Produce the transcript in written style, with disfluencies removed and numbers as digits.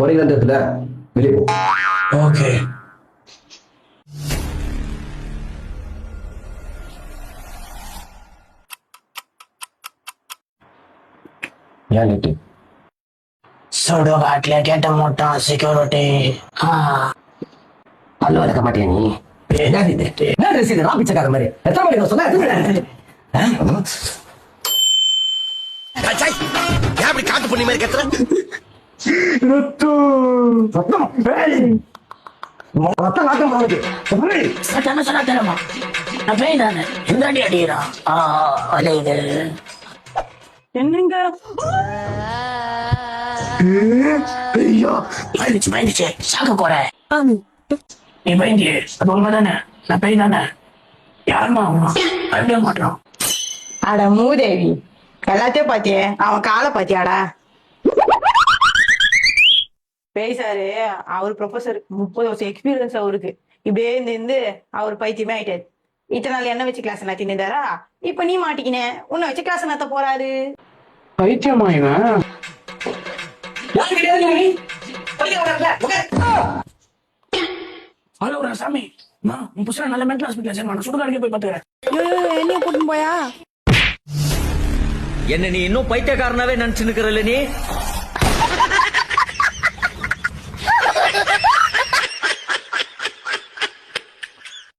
குறைந்ததுல வெளியே போ. ஓகே. ஏன் லேட்டு? சுடுகாட்டுல கேட்ட மாட்டான் செக்யூரிட்டி. பல்லு வளர்க்க மாட்டியா நீ? என்ன இது? என்ன ரசீது பிச்சைக்கார மாதிரி எத்தனை மணிக்கு சொன்னா அப்படி காட்டு பண்ணி மாதிரி கத்துற ரத்தம் நாட்டம் போகுது. என்ன சொன்னா தெரியுமா? நான் பேய் தானே இந்த அடி அடிக்கிறான். அலையுது என்னங்க? ஐயோ பயந்துச்சு சாக்க போறேன். நீ பயந்தி அது உண்மைதானே? நான் பேய் தானே? யாருமா அவன் பயப்பட மாட்டான். அட மூதேவி, எல்லாத்தையும் பாத்தியே, அவன் காலை பாத்தியாடா? பேசாரு அவர் ப்ரொஃபசர், 30 வருஷம் எக்ஸ்பீரியன்ஸ் அவருக்கு. இப்படியே இருந்து அவர் பைத்தியமே ஆயிட்டாரு. இத்தனை நாள் என்ன வச்சு கிளாஸ் நடத்தின்னு இருந்தாரா? இப்ப நீ மாட்டிக்கின, உன்னை வச்சு கிளாஸ் நடத்த போறாரு. பைத்தியமா இவன்? ஹலோ சாமி, உன் புதுசா நல்ல மென்டல் ஹாஸ்பிட்டல் சார், நான் சுடுகாடுக்கே போய் பாத்துக்கிறேன். என்னைய கூட்டின்னு போயா? என்ன நீ இன்னும் பைத்தியக்காரனாவே நினைச்சு நிக்கிறல்ல நீ?